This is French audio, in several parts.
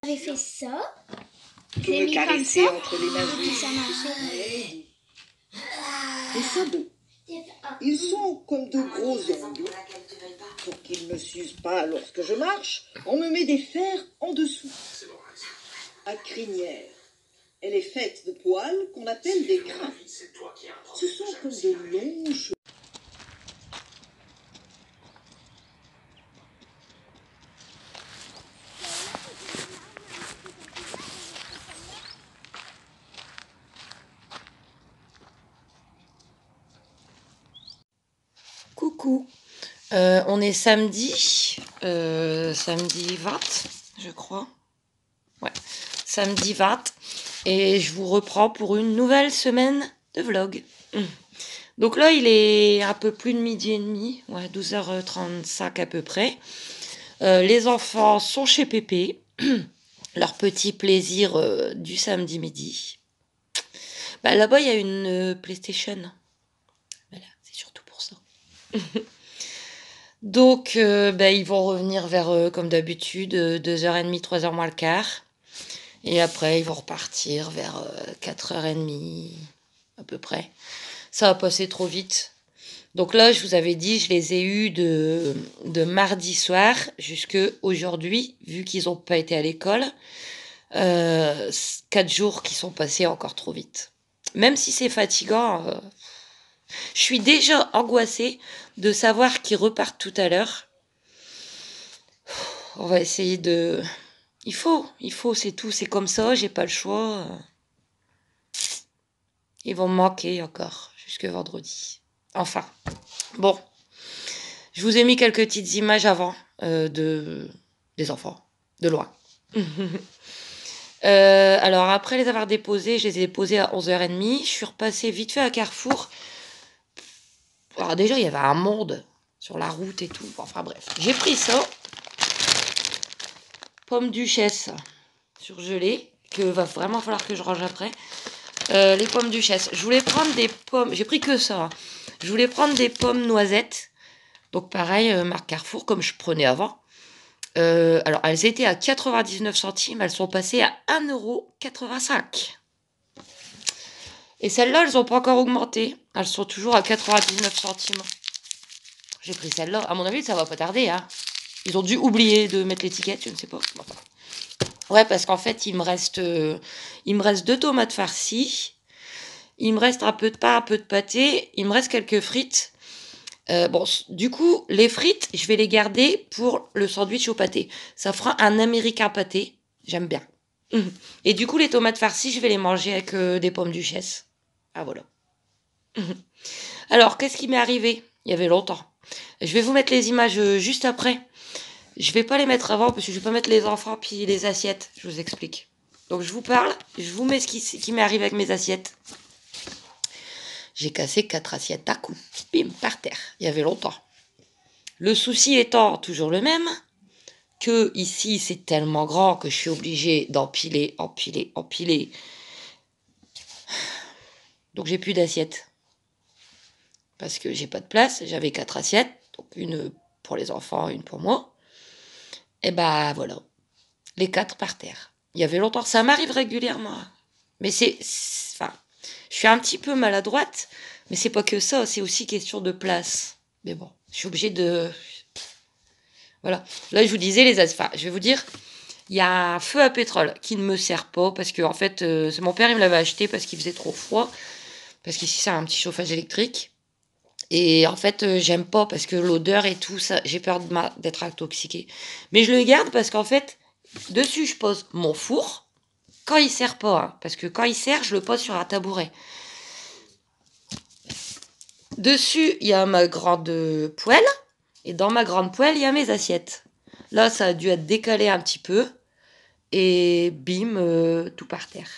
J'ai fait ça. Tu J'ai me mis comme caressais ça. entre les mains Puis ça marchait. Les sabots, ils sont comme de gros ongles. Pour qu'ils ne s'usent pas lorsque je marche, on me met des fers en dessous. À crinière, elle est faite de poils qu'on appelle des crins. Ce sont comme de longs cheveux. Coucou, on est samedi, samedi 20, je crois. Ouais, samedi 20, et je vous reprends pour une nouvelle semaine de vlog. Donc là, il est un peu plus de midi et demi, ouais, 12h35 à peu près. Les enfants sont chez Pépé, leur petit plaisir du samedi midi. Bah, là-bas, il y a une PlayStation. Voilà, c'est surtout pour ça. Donc, ils vont revenir vers, comme d'habitude, 2h30, 3h moins le quart. Et après, ils vont repartir vers 4h30, à peu près. Ça va passer trop vite. Donc là, je vous avais dit, je les ai eus de mardi soir jusqu'à aujourd'hui, vu qu'ils n'ont pas été à l'école. 4 jours qui sont passés encore trop vite. Même si c'est fatigant, je suis déjà angoissée de savoir qu'ils repartent tout à l'heure. On va essayer de... Il faut, c'est tout, c'est comme ça, j'ai pas le choix. Ils vont me manquer encore, jusque vendredi. Enfin, bon. Je vous ai mis quelques petites images avant des enfants, de loin. Alors, après les avoir déposés, je les ai déposés à 11h30. Je suis repassée vite fait à Carrefour. Alors déjà, il y avait un monde sur la route et tout. Enfin bref, j'ai pris ça. Pomme duchesse surgelée, que va vraiment falloir que je range après. Les pommes duchesse. Je voulais prendre des pommes... J'ai pris que ça. Hein. Je voulais prendre des pommes noisettes. Donc pareil, marque Carrefour, comme je prenais avant. Alors, elles étaient à 99 centimes. Elles sont passées à 1,85 €. Et celles-là, elles n'ont pas encore augmenté. Elles sont toujours à 99 centimes. J'ai pris celle-là. À mon avis, ça va pas tarder. Hein. Ils ont dû oublier de mettre l'étiquette, je ne sais pas. Ouais, parce qu'en fait, il me reste 2 tomates farcies. Il me reste un peu de pain, un peu de pâté. Il me reste quelques frites. Du coup, les frites, je vais les garder pour le sandwich au pâté. Ça fera un américain pâté. J'aime bien. Et du coup, les tomates farcies, je vais les manger avec des pommes duchesse. Ah, voilà. Alors, qu'est-ce qui m'est arrivé? Il y avait longtemps. Je vais vous mettre les images juste après. Je vais pas les mettre avant parce que je vais pas mettre les enfants puis les assiettes. Je vous explique. Donc, je vous parle. Je vous mets ce qui m'est arrivé avec mes assiettes. J'ai cassé 4 assiettes d'un coup. Bim, par terre. Il y avait longtemps. Le souci étant toujours le même, que ici c'est tellement grand que je suis obligée d'empiler, empiler, empiler. Donc j'ai plus d'assiettes. Parce que j'ai pas de place, j'avais 4 assiettes, donc une pour les enfants, une pour moi. Et bah voilà, les 4 par terre. Il y avait longtemps, ça m'arrive régulièrement. Mais enfin, je suis un petit peu maladroite, mais c'est pas que ça, c'est aussi question de place. Mais bon, je suis obligée de... Voilà. Là, je vous disais, enfin, je vais vous dire, il y a un feu à pétrole qui ne me sert pas parce que, en fait, c'est mon père, il me l'avait acheté parce qu'il faisait trop froid. Parce qu'ici, c'est un petit chauffage électrique. Et en fait, j'aime pas parce que l'odeur et tout, ça, j'ai peur d'être intoxiquée. Mais je le garde parce qu'en fait, dessus, je pose mon four. Quand il sert pas, hein, parce que quand il sert, je le pose sur un tabouret. Dessus, il y a ma grande poêle. Et dans ma grande poêle, il y a mes assiettes. Là, ça a dû être décalé un petit peu. Et bim, tout par terre.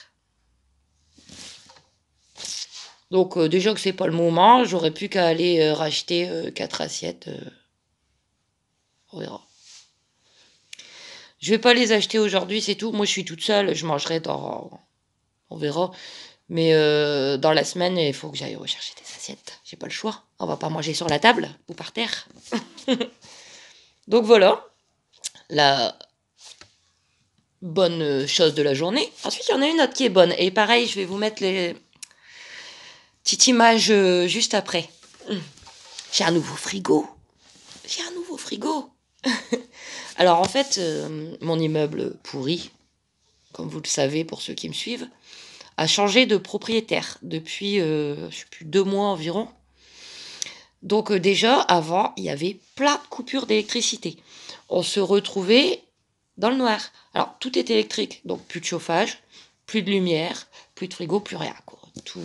Donc déjà que c'est pas le moment, j'aurais plus qu'à aller racheter 4 assiettes. On verra. Je vais pas les acheter aujourd'hui, c'est tout. Moi, je suis toute seule, je mangerai dans... On verra. Mais dans la semaine, il faut que j'aille rechercher des assiettes. J'ai pas le choix. On va pas manger sur la table ou par terre. Donc voilà. la bonne chose de la journée. Ensuite, il y en a une autre qui est bonne. Et pareil, je vais vous mettre les petites images juste après. J'ai un nouveau frigo. J'ai un nouveau frigo. Alors en fait, mon immeuble pourri, comme vous le savez pour ceux qui me suivent, a changé de propriétaire depuis, je sais plus, 2 mois environ. Donc déjà, avant, il y avait plein de coupures d'électricité. On se retrouvait dans le noir. Alors, tout est électrique, donc plus de chauffage, plus de lumière, plus de frigo, plus rien, quoi. Tout,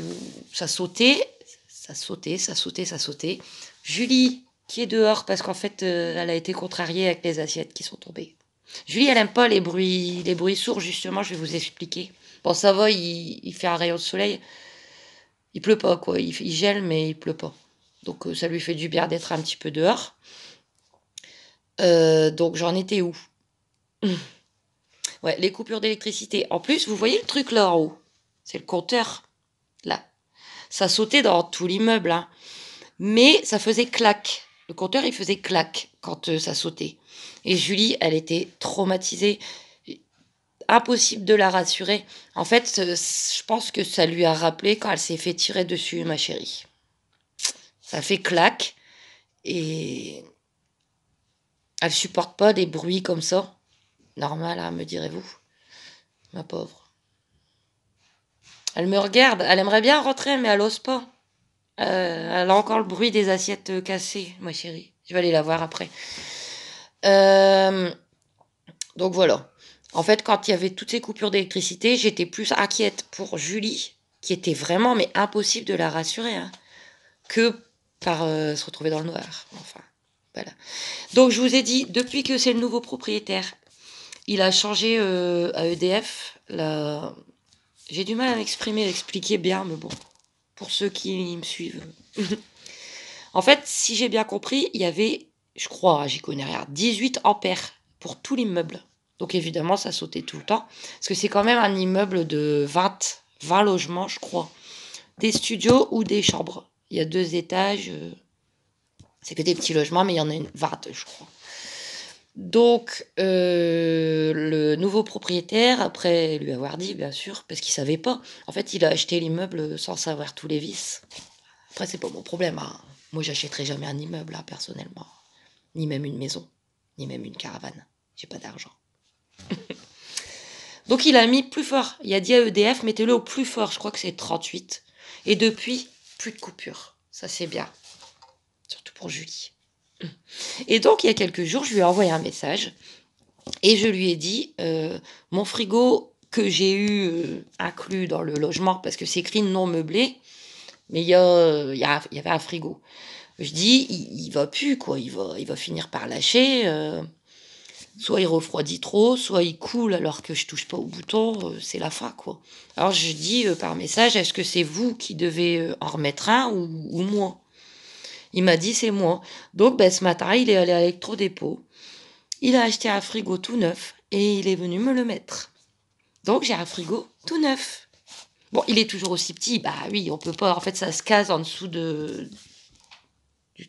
ça sautait, ça sautait, ça sautait, ça sautait. Julie, qui est dehors, parce qu'en fait, elle a été contrariée avec les assiettes qui sont tombées. Julie, elle aime pas les bruits sourds, justement, je vais vous expliquer. Bon, ça va, il fait un rayon de soleil. Il pleut pas, quoi. Il gèle, mais il pleut pas. Donc, ça lui fait du bien d'être un petit peu dehors. Donc, j'en étais où? Ouais, les coupures d'électricité. En plus, vous voyez le truc là en haut? C'est le compteur. Là. Ça sautait dans tout l'immeuble, hein. Mais ça faisait clac. Le compteur, il faisait clac quand ça sautait. Et Julie, elle était traumatisée. Impossible de la rassurer. En fait, je pense que ça lui a rappelé quand elle s'est fait tirer dessus, ma chérie. Ça fait clac. Et elle supporte pas des bruits comme ça. Normal, hein, me direz-vous. Ma pauvre. Elle me regarde. Elle aimerait bien rentrer, mais elle ose pas. Elle a encore le bruit des assiettes cassées, ma chérie. Je vais aller la voir après. Donc voilà. En fait, quand il y avait toutes ces coupures d'électricité, j'étais plus inquiète pour Julie, qui était vraiment mais impossible de la rassurer, hein, que par se retrouver dans le noir. Enfin, voilà. Donc je vous ai dit, depuis que c'est le nouveau propriétaire, il a changé à EDF. J'ai du mal à m'exprimer, à expliquer bien, mais bon, pour ceux qui me suivent. En fait, si j'ai bien compris, il y avait, je crois, hein, j'y connais rien, 18 ampères pour tout l'immeuble. Donc évidemment, ça sautait tout le temps. Parce que c'est quand même un immeuble de 20 logements, je crois. Des studios ou des chambres. Il y a 2 étages. C'est que des petits logements, mais il y en a 20, je crois. Donc, le nouveau propriétaire, après lui avoir dit, bien sûr, parce qu'il savait pas, en fait, il a acheté l'immeuble sans savoir tous les vices. Après, c'est pas mon problème, hein. Moi, j'achèterai jamais un immeuble, hein, personnellement. Ni même une maison, ni même une caravane. J'ai pas d'argent. Donc, il a mis plus fort. Il a dit à EDF, mettez-le au plus fort. Je crois que c'est 38. Et depuis, plus de coupure. Ça, c'est bien. Surtout pour Julie. Et donc, il y a quelques jours, je lui ai envoyé un message. Et je lui ai dit, mon frigo que j'ai eu inclus dans le logement, parce que c'est écrit non meublé, mais il y avait un frigo. Je dis, il va plus, quoi. Il va finir par lâcher. Soit il refroidit trop, soit il coule alors que je touche pas au bouton. C'est la fin, quoi. Alors je dis par message, est-ce que c'est vous qui devez en remettre un ou moi? Il m'a dit, c'est moi. Donc ben, ce matin, il est allé à l'électrodépôt. Il a acheté un frigo tout neuf et il est venu me le mettre. Donc j'ai un frigo tout neuf. Bon, il est toujours aussi petit. Bah oui, on peut pas. En fait, ça se case en dessous du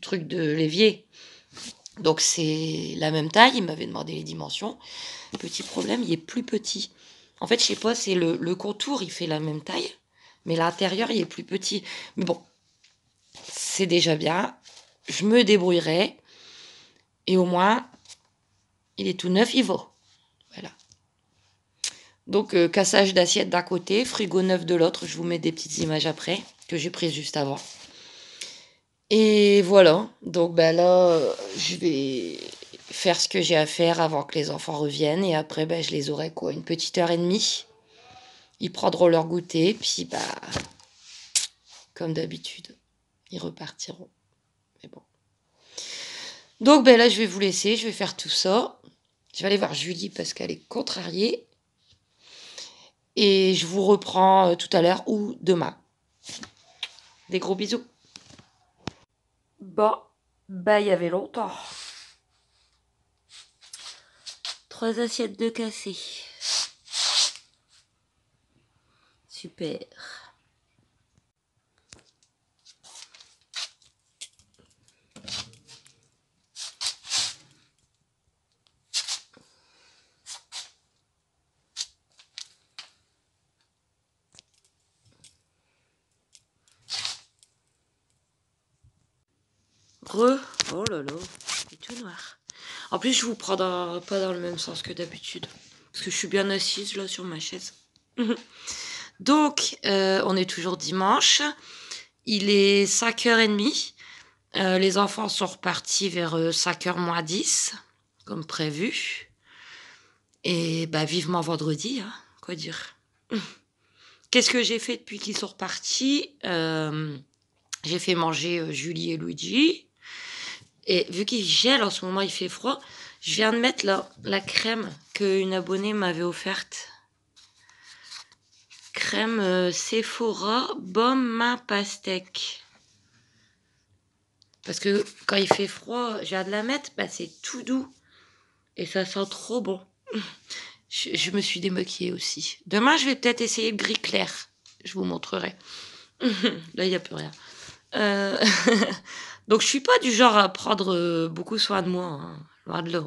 truc de l'évier. Donc c'est la même taille. Il m'avait demandé les dimensions. Petit problème, il est plus petit. En fait, je sais pas, c'est le contour, il fait la même taille, mais l'intérieur, il est plus petit. Mais bon, c'est déjà bien. Je me débrouillerai. Et au moins, il est tout neuf, il vaut. Voilà. Donc, cassage d'assiette d'un côté, frigo neuf de l'autre. Je vous mets des petites images après, que j'ai prises juste avant. Et voilà. Donc, ben là, je vais faire ce que j'ai à faire avant que les enfants reviennent. Et après, ben, je les aurai, quoi, une petite heure et demie. Ils prendront leur goûter. Puis, bah, comme d'habitude, ils repartiront. Mais bon. Donc, ben là, je vais vous laisser. Je vais faire tout ça. Je vais aller voir Julie parce qu'elle est contrariée. Et je vous reprends tout à l'heure ou demain. Des gros bisous. Bon, bah il y avait longtemps. 3 assiettes de cassé. Super. Oh là là, c'est tout noir. En plus, je vous prends pas dans le même sens que d'habitude. Parce que je suis bien assise là sur ma chaise. Donc, on est toujours dimanche. Il est 5h30. Les enfants sont repartis vers 5h moins 10, comme prévu. Et bah, vivement vendredi, hein, quoi dire. Qu'est-ce que j'ai fait depuis qu'ils sont repartis? J'ai fait manger Julie et Luigi. Et vu qu'il gèle en ce moment, il fait froid, je viens de mettre la crème qu'une abonnée m'avait offerte. Crème Sephora Baume Main Pastèque. Parce que quand il fait froid, j'ai hâte de la mettre, bah, c'est tout doux. Et ça sent trop bon. Je me suis démaquillée aussi. Demain, je vais peut-être essayer le gris clair. Je vous montrerai. Là, il n'y a plus rien. Donc, je suis pas du genre à prendre beaucoup soin de moi. Hein. Loin de là.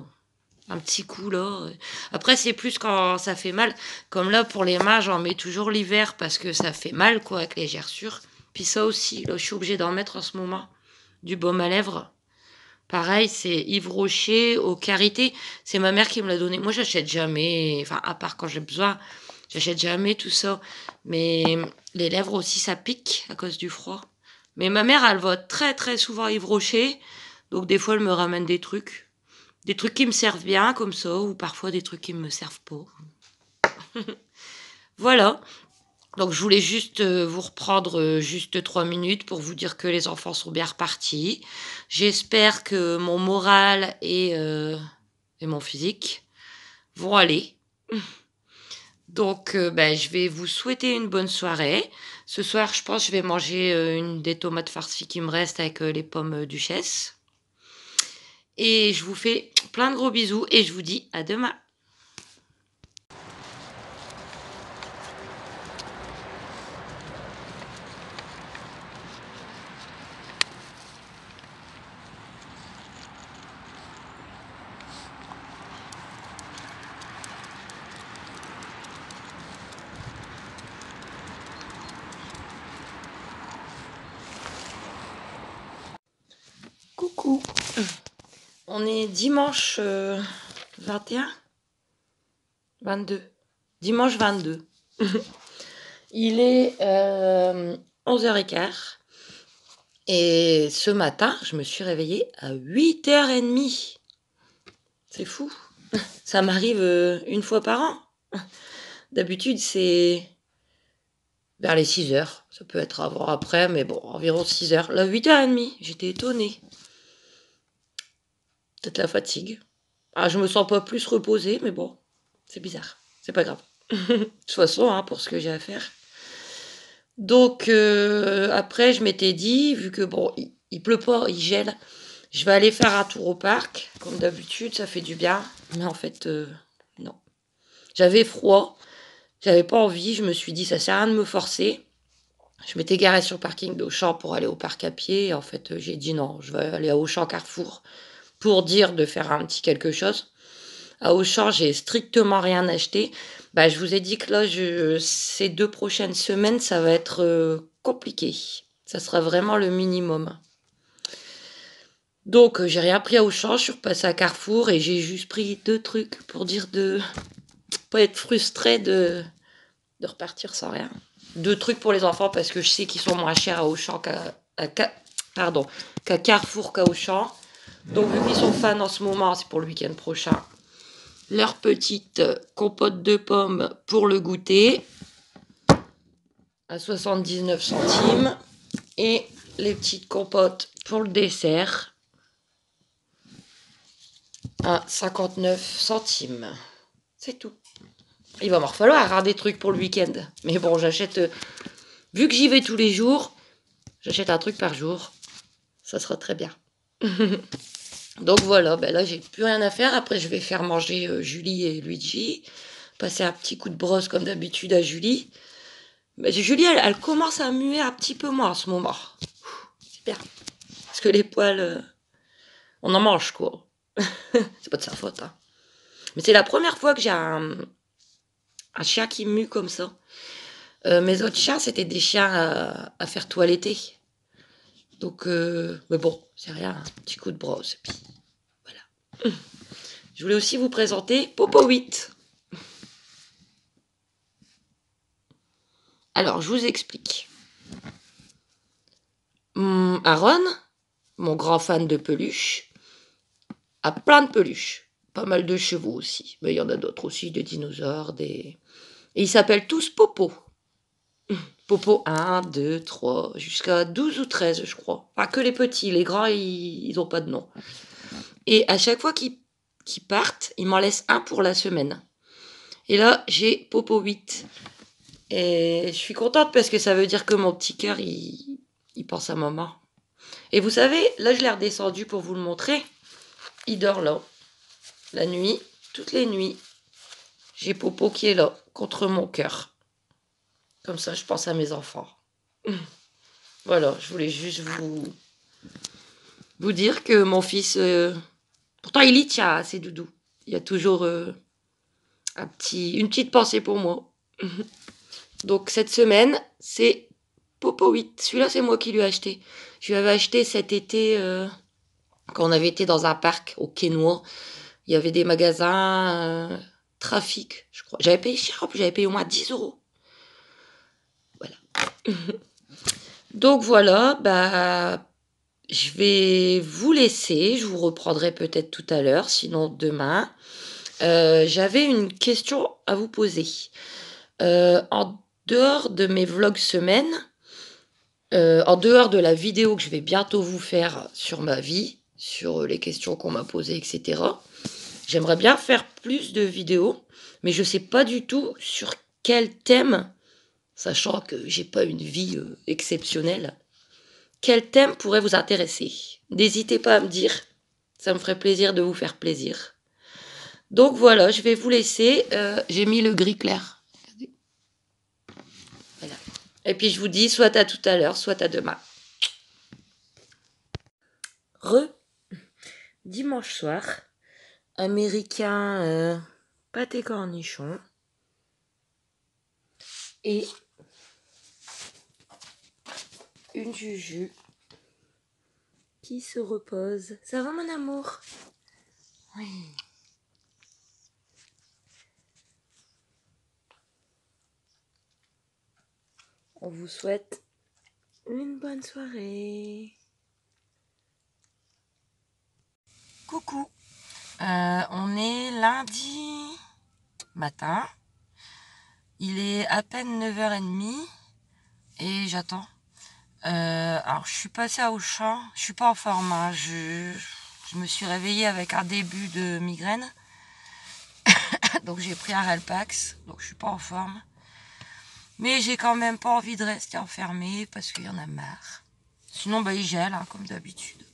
Un petit coup, là. Après, c'est plus quand ça fait mal. Comme là, pour les mains, j'en mets toujours l'hiver parce que ça fait mal, quoi, avec les gerçures. Puis ça aussi, là, je suis obligée d'en mettre en ce moment. Du baume à lèvres. Pareil, c'est Yves Rocher au Karité. C'est ma mère qui me l'a donné. Moi, j'achète jamais, enfin, à part quand j'ai besoin, j'achète jamais tout ça. Mais les lèvres aussi, ça pique à cause du froid. Mais ma mère, elle va très, très souvent à Yves Rocher. Donc, des fois, elle me ramène des trucs. Des trucs qui me servent bien, comme ça, ou parfois des trucs qui me servent pas. Voilà. Donc, je voulais juste vous reprendre juste 3 minutes pour vous dire que les enfants sont bien repartis. J'espère que mon moral et mon physique vont aller. Donc, ben, je vais vous souhaiter une bonne soirée. Ce soir, je pense que je vais manger une des tomates farcies qui me restent avec les pommes duchesse. Et je vous fais plein de gros bisous et je vous dis à demain. Coucou. On est dimanche 21 22. Dimanche 22. Il est 11h15. Et ce matin, je me suis réveillée à 8h30. C'est fou. Ça m'arrive une fois par an. D'habitude, c'est vers les 6h. Ça peut être avant, après, mais bon, environ 6h. Là, 8h30, j'étais étonnée. Peut-être la fatigue. Ah, je me sens pas plus reposée, mais bon, c'est bizarre. C'est pas grave. De toute façon, hein, pour ce que j'ai à faire. Donc, après, je m'étais dit, vu que bon, il pleut pas, il gèle, je vais aller faire un tour au parc. Comme d'habitude, ça fait du bien. Mais en fait, non. J'avais froid. J'avais pas envie. Je me suis dit, ça sert à rien de me forcer. Je m'étais garée sur le parking d'Auchan pour aller au parc à pied. Et en fait, j'ai dit non, je vais aller à Auchan Carrefour pour dire de faire un petit quelque chose. À Auchan, j'ai strictement rien acheté. Bah, je vous ai dit que là, ces 2 prochaines semaines, ça va être compliqué. Ça sera vraiment le minimum. Donc, j'ai rien pris à Auchan. Je suis repassée à Carrefour et j'ai juste pris 2 trucs pour dire de pas être frustrée de repartir sans rien. 2 trucs pour les enfants parce que je sais qu'ils sont moins chers à Auchan qu'à Carrefour qu'à Auchan. Donc, vu qu'ils sont fans en ce moment, c'est pour le week-end prochain. Leur petite compote de pommes pour le goûter à 79 centimes. Et les petites compotes pour le dessert à 59 centimes. C'est tout. Il va m'en falloir des trucs pour le week-end. Mais bon, j'achète... vu que j'y vais tous les jours, j'achète un truc par jour. Ça sera très bien. Donc voilà, ben là j'ai plus rien à faire. Après je vais faire manger Julie et Luigi. Passer un petit coup de brosse comme d'habitude à Julie. Mais Julie elle commence à muer un petit peu moins en ce moment. C'est bien. Parce que les poils, on en mange quoi. C'est pas de sa faute. Hein. Mais c'est la première fois que j'ai un chien qui mue comme ça. Mes autres chiens c'était des chiens à faire toiletter. Donc, mais bon, c'est rien, un petit coup de brosse. Et puis, voilà. Je voulais aussi vous présenter Popo 8. Alors, je vous explique. Aaron, mon grand fan de peluches, a plein de peluches. Pas mal de chevaux aussi. Mais il y en a d'autres aussi, des dinosaures, des... Et ils s'appellent tous Popo. Popo 1, 2, 3, jusqu'à 12 ou 13, je crois. Pas que les petits, les grands, ils n'ont pas de nom. Et à chaque fois qu'ils partent, ils m'en laissent un pour la semaine. Et là, j'ai Popo 8. Et je suis contente parce que ça veut dire que mon petit cœur, il pense à maman. Et vous savez, là, je l'ai redescendu pour vous le montrer. Il dort là, la nuit, toutes les nuits. J'ai Popo qui est là, contre mon cœur. Comme ça, je pense à mes enfants. Voilà, je voulais juste vous dire que mon fils... pourtant, il y tient, c'est doudou. Il y a toujours une petite pensée pour moi. Donc, cette semaine, c'est Popo 8. Celui-là, c'est moi qui lui ai acheté. Je lui avais acheté cet été, quand on avait été dans un parc au Quai Noir. Il y avait des magasins Trafic, je crois. J'avais payé cher, j'avais payé au moins 10 €. Voilà. Donc voilà, bah, je vais vous laisser. Je vous reprendrai peut-être tout à l'heure, sinon demain. J'avais une question à vous poser. En dehors de mes vlogs semaine, en dehors de la vidéo que je vais bientôt vous faire sur ma vie, sur les questions qu'on m'a posées, etc., j'aimerais bien faire plus de vidéos, mais je ne sais pas du tout sur quel thème, sachant que j'ai pas une vie exceptionnelle, quel thème pourrait vous intéresser. N'hésitez pas à me dire, ça me ferait plaisir de vous faire plaisir. Donc voilà, je vais vous laisser. J'ai mis le gris clair. Voilà. Et puis je vous dis soit à tout à l'heure, soit à demain. Dimanche soir, américain pâté cornichon et une Juju qui se repose. Ça va mon amour? Oui. On vous souhaite une bonne soirée. Coucou. On est lundi matin. Il est à peine 9h30 et j'attends. Alors je suis passée à Auchan. Je suis pas en forme. Hein. Je me suis réveillée avec un début de migraine. Donc j'ai pris un Relpax. Donc je suis pas en forme. Mais j'ai quand même pas envie de rester enfermée parce qu'il y en a marre. Sinon bah il gèle hein, comme d'habitude.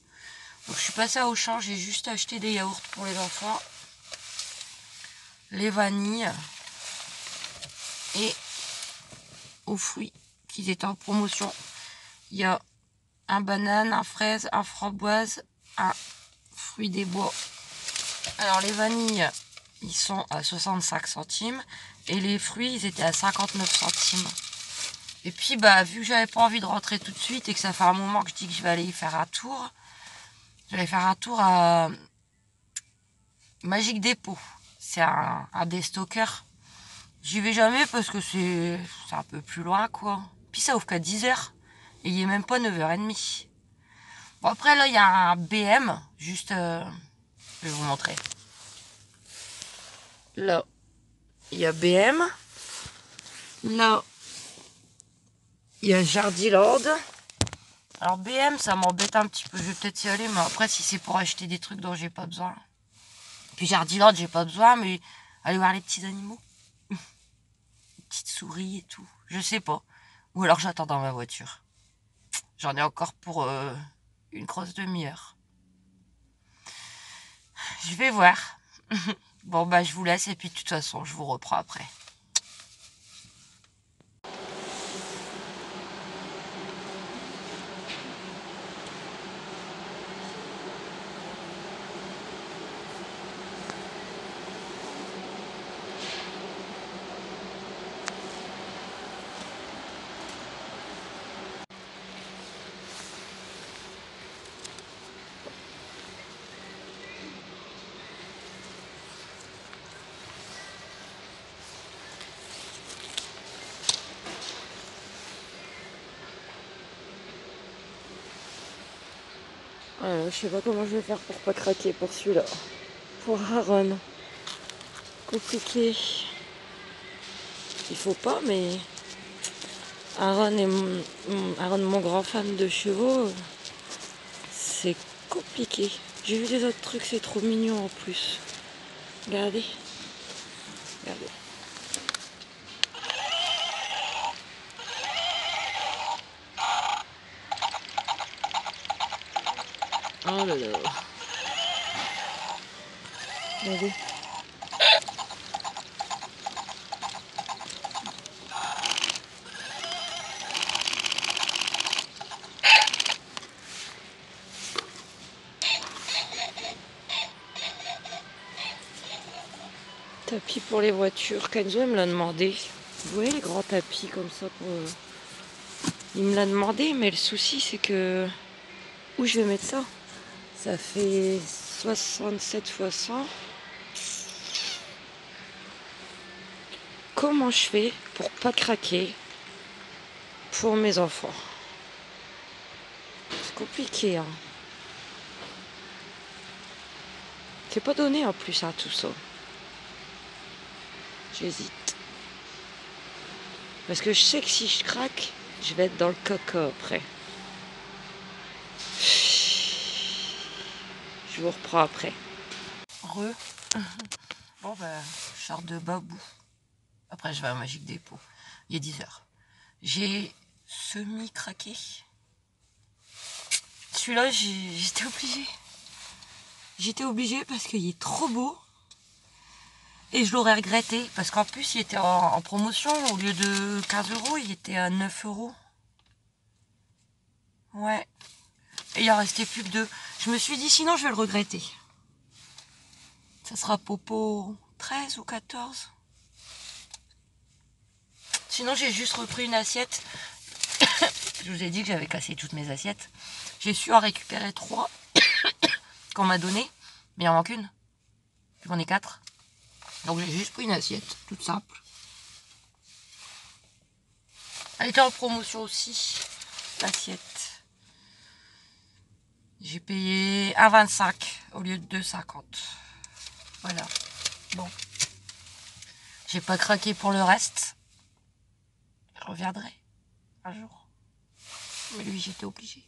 Donc je suis passée à Auchan, j'ai juste acheté des yaourts pour les enfants, les vanilles et aux fruits qui étaient en promotion. Il y a un banane, un fraise, un framboise, un fruit des bois. Alors les vanilles, ils sont à 65 centimes et les fruits, ils étaient à 59 centimes. Et puis bah vu que j'avais pas envie de rentrer tout de suite et que ça fait un moment que je dis que je vais aller y faire un tour, j'allais faire un tour à Magic Depot. C'est un déstocker. J'y vais jamais parce que c'est un peu plus loin quoi. Puis ça ouvre qu'à 10h. Et il est même pas 9h30. Bon après là il y a un BM. Juste je vais vous montrer. Là il y a BM. Là il y a Jardiland. Alors BM ça m'embête un petit peu. Je vais peut-être y aller. Mais après si c'est pour acheter des trucs dont j'ai pas besoin. Puis Jardiland j'ai pas besoin. Mais aller voir les petits animaux. Petites souris et tout. Je sais pas. Ou alors j'attends dans ma voiture. J'en ai encore pour une grosse demi-heure. Je vais voir. Bon bah je vous laisse et puis de toute façon je vous reprends après. Voilà, je sais pas comment je vais faire pour pas craquer pour celui-là. Pour Aaron. Compliqué. Il faut pas, mais Aaron est Aaron, mon grand fan de chevaux, c'est compliqué. J'ai vu des autres trucs, c'est trop mignon en plus. Regardez. Regardez. Oh là là. Regardez. Tapis pour les voitures. Kenzo me l'a demandé. Vous voyez les grands tapis comme ça pour... Il me l'a demandé, mais le souci c'est que... Où je vais mettre ça? Ça fait 67 fois 100. Comment je fais pour pas craquer pour mes enfants? C'est compliqué, hein. C'est pas donné en plus, hein, tout ça. J'hésite. Parce que je sais que si je craque, je vais être dans le caca après. Je vous reprends après. Bon ben, je sors de Babou. Après je vais à Magique Dépôt. Il est 10h. J'ai semi-craqué. Celui-là, j'étais obligée. J'étais obligée parce qu'il est trop beau. Et je l'aurais regretté. Parce qu'en plus, il était en promotion. Au lieu de 15 €, il était à 9 €. Ouais. Et il en restait plus que 2. Je me suis dit, sinon, je vais le regretter. Ça sera Popo 13 ou 14. Sinon, j'ai juste repris une assiette. Je vous ai dit que j'avais cassé toutes mes assiettes. J'ai su en récupérer 3 qu'on m'a donné. Mais il en manque une. J'en ai 4. Donc j'ai juste pris une assiette, toute simple. Elle était en promotion aussi, l'assiette. J'ai payé 1,25 au lieu de 2,50. Voilà. Bon. J'ai pas craqué pour le reste. Je reviendrai un jour. Mais lui, j'étais obligée.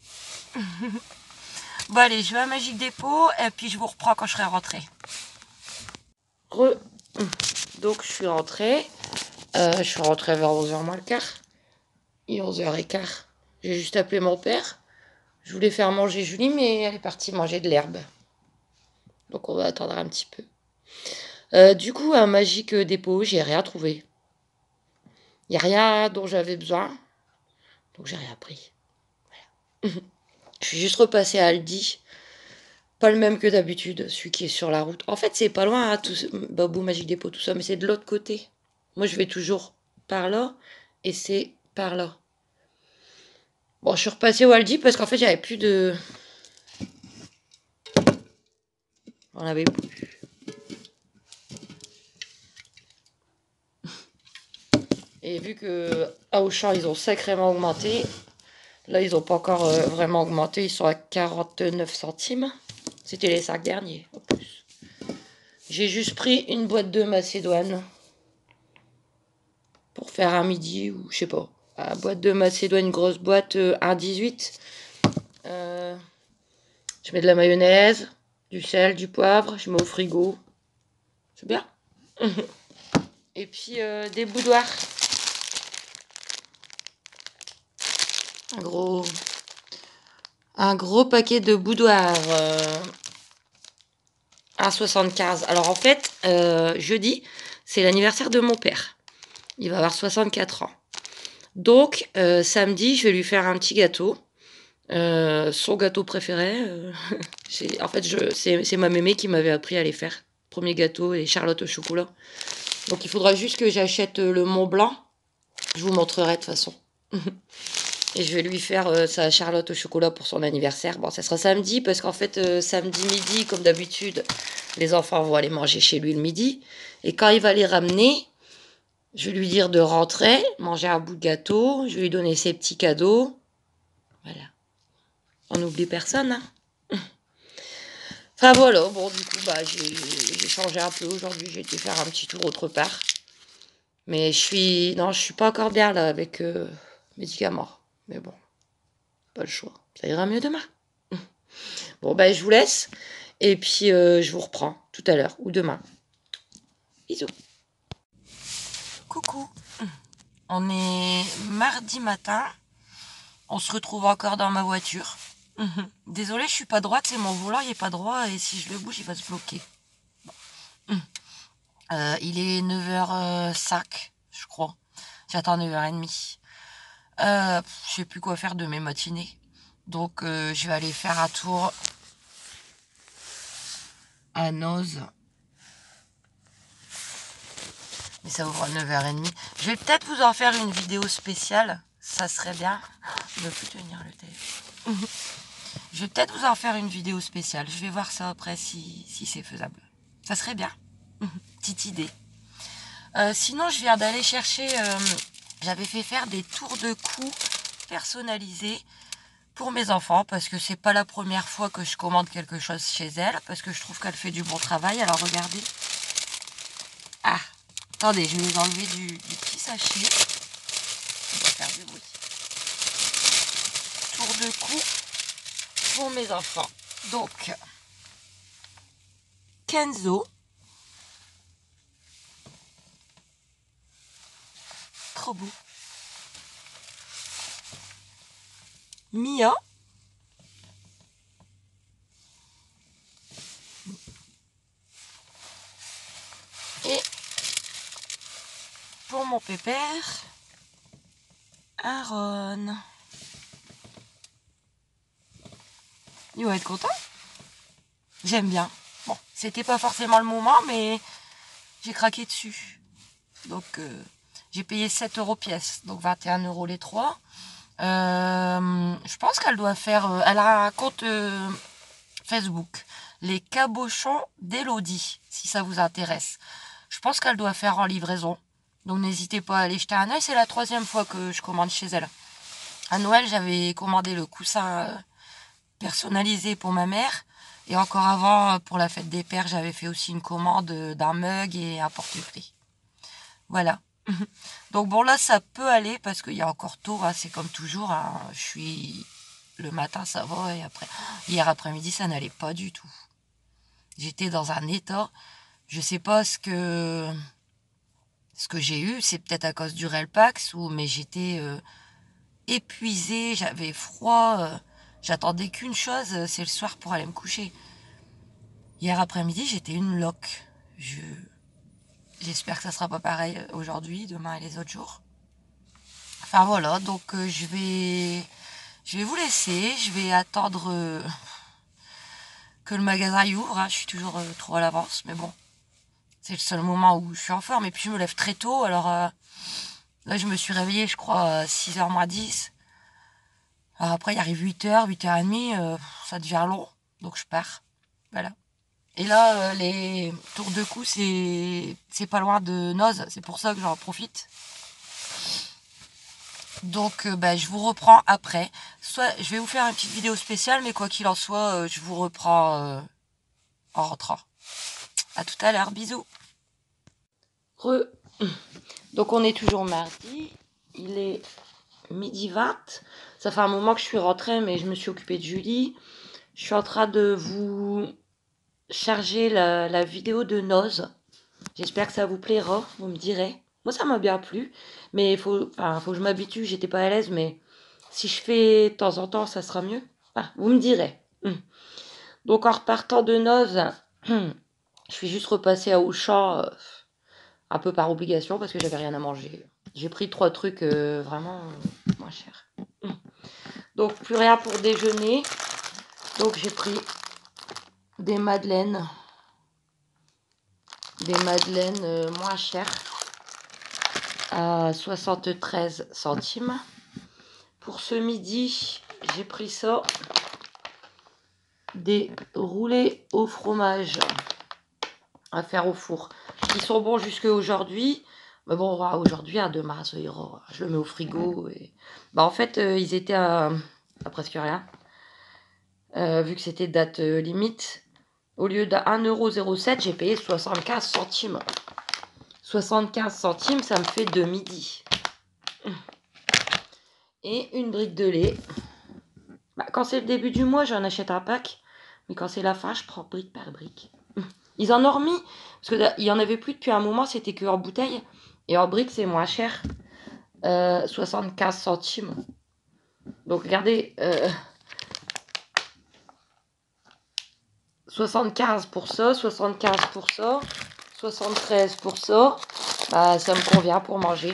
Bon allez, je vais à Magique Dépôt et puis je vous reprends quand je serai rentrée. Donc je suis rentrée. Je suis rentrée vers 11h moins le quart. Il est 11h15. J'ai juste appelé mon père. Je voulais faire manger Julie, mais elle est partie manger de l'herbe. Donc on va attendre un petit peu. Du coup, à Magique Dépôt, j'ai rien trouvé. Il n'y a rien dont j'avais besoin. Donc j'ai rien pris. Voilà. Je suis juste repassée à Aldi. Pas le même que d'habitude, celui qui est sur la route. En fait, c'est pas loin, hein, Babou, Magique Dépôt, tout ça, mais c'est de l'autre côté. Moi, je vais toujours par là, et c'est par là. Bon, je suis repassée au Aldi parce qu'en fait, j'avais plus de... On avait plus. Et vu que à Auchan, ils ont sacrément augmenté. Là, ils n'ont pas encore vraiment augmenté. Ils sont à 49 centimes. C'était les 5 derniers, en plus. J'ai juste pris une boîte de Macédoine. Pour faire un midi ou je sais pas. La boîte de Macédoine, une grosse boîte 1,18. Je mets de la mayonnaise, du sel, du poivre. Je mets au frigo. C'est bien. Et puis des boudoirs. Un gros paquet de boudoirs. 1,75. Alors en fait, jeudi, c'est l'anniversaire de mon père. Il va avoir 64 ans. Donc, samedi, je vais lui faire un petit gâteau. Son gâteau préféré. En fait, c'est ma mémé qui m'avait appris à les faire. Premier gâteau et Charlotte au chocolat. Donc, il faudra juste que j'achète le Mont Blanc. Je vous montrerai de toute façon. Et je vais lui faire sa Charlotte au chocolat pour son anniversaire. Bon, ça sera samedi parce qu'en fait, samedi midi, comme d'habitude, les enfants vont aller manger chez lui le midi. Et quand il va les ramener, je vais lui dire de rentrer, manger un bout de gâteau. Je vais lui donner ses petits cadeaux. Voilà. On n'oublie personne, hein. Enfin voilà, bon du coup bah j'ai changé un peu aujourd'hui, j'ai été faire un petit tour autre part. Mais non, je suis pas encore bien là avec médicaments. Mais bon, pas le choix. Ça ira mieux demain. Bon bah je vous laisse et puis je vous reprends tout à l'heure ou demain. Bisous. Coucou. On est mardi matin. On se retrouve encore dans ma voiture. Désolée, je suis pas droite, c'est mon volant, il est pas droit et si je le bouge, il va se bloquer. Il est 9h05, je crois. J'attends 9h30. Je sais plus quoi faire de mes matinées. Donc je vais aller faire un tour à Noz. Mais ça ouvre à 9h30. Je vais peut-être vous en faire une vidéo spéciale. Ça serait bien. Je ne veux plus tenir le téléphone. Je vais peut-être vous en faire une vidéo spéciale. Je vais voir ça après si c'est faisable. Ça serait bien. Petite idée. Sinon, je viens d'aller chercher... j'avais fait faire des tours de cou personnalisés pour mes enfants parce que c'est pas la première fois que je commande quelque chose chez elle parce que je trouve qu'elle fait du bon travail. Alors regardez. Ah, attendez, je vais les enlever du petit sachet. On va faire du bruit. Tour de cou pour mes enfants. Donc, Kenzo. Trop beau. Mia. Et pour mon pépère, Aaron. Il va être content. J'aime bien. Bon, c'était pas forcément le moment, mais j'ai craqué dessus. Donc, j'ai payé 7 € pièce, donc 21 € les 3. Je pense qu'elle doit faire... elle a un compte Facebook, les cabochons d'Elodie, si ça vous intéresse. Je pense qu'elle doit faire en livraison. Donc n'hésitez pas à aller jeter un oeil, c'est la 3e fois que je commande chez elle. À Noël, j'avais commandé le coussin personnalisé pour ma mère. Et encore avant, pour la fête des pères, j'avais fait aussi une commande d'un mug et un porte-clés. Voilà. Donc bon, là, ça peut aller parce qu'il y a encore tôt, hein, c'est comme toujours. Hein, je suis... Le matin, ça va, et après... Hier après-midi, ça n'allait pas du tout. J'étais dans un état... Je sais pas ce que j'ai eu, c'est peut-être à cause du Relpax, mais j'étais épuisée, j'avais froid, j'attendais qu'une chose, c'est le soir pour aller me coucher. Hier après-midi, j'étais une loque. J'espère que ça sera pas pareil aujourd'hui, demain et les autres jours. Enfin voilà, donc je vais vous laisser, je vais attendre que le magasin y ouvre, hein. Je suis toujours trop à l'avance, mais bon. C'est le seul moment où je suis en forme. Et puis je me lève très tôt. Alors là, je me suis réveillée, je crois, à 6h moins 10. Alors après, il arrive 8h, 8h30. Ça devient long. Donc je pars. Voilà. Et là, les tours de cou, c'est pas loin de Noz. C'est pour ça que j'en profite. Donc je vous reprends après. Soit je vais vous faire une petite vidéo spéciale, mais quoi qu'il en soit, je vous reprends en rentrant. À tout à l'heure. Bisous. Donc on est toujours mardi, il est 12h20. Ça fait un moment que je suis rentrée, mais je me suis occupée de Julie. Je suis en train de vous charger la vidéo de Noz. J'espère que ça vous plaira, vous me direz. Moi ça m'a bien plu, mais il faut que je m'habitue, j'étais pas à l'aise, mais si je fais de temps en temps, ça sera mieux. Vous me direz. Donc en repartant de Noz, je suis juste repassée à Auchan, un peu par obligation parce que j'avais rien à manger. J'ai pris 3 trucs vraiment moins chers. Donc plus rien pour déjeuner. Donc j'ai pris des madeleines. Moins chères à 73 centimes. Pour ce midi, j'ai pris ça. Des roulés au fromage à faire au four. Ils sont bons jusqu'à aujourd'hui. Mais bon, aujourd'hui, à demain, ça ira. Je le mets au frigo. Et... en fait, ils étaient à presque rien. Vu que c'était date limite. Au lieu de 1,07 €, j'ai payé 75 centimes. 75 centimes, ça me fait 2 midis. Et une brique de lait. Bah, quand c'est le début du mois, j'en achète un pack. Mais quand c'est la fin, je prends brique par brique. Ils en ont remis. Parce qu'il n'y en avait plus depuis un moment, c'était que en bouteille. Et en brique, c'est moins cher. 75 centimes. Donc regardez. 75 pour ça, 75 pour ça, 73 pour ça. Bah, ça me convient pour manger.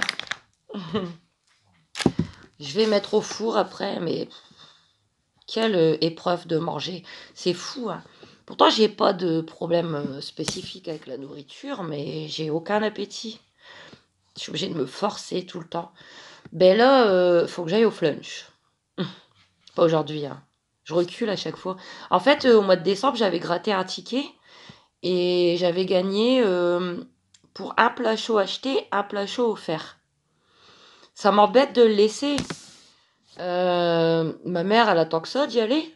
Je vais mettre au four après, mais quelle épreuve de manger. C'est fou, hein. Pourtant, j'ai pas de problème spécifique avec la nourriture, mais j'ai aucun appétit. Je suis obligée de me forcer tout le temps. Ben là, faut que j'aille au flunch. Pas aujourd'hui, hein. Je recule à chaque fois. En fait, au mois de décembre, j'avais gratté un ticket et j'avais gagné pour un plat chaud acheté, un plat chaud offert. Ça m'embête de le laisser. Ma mère, elle attend que ça d'y aller.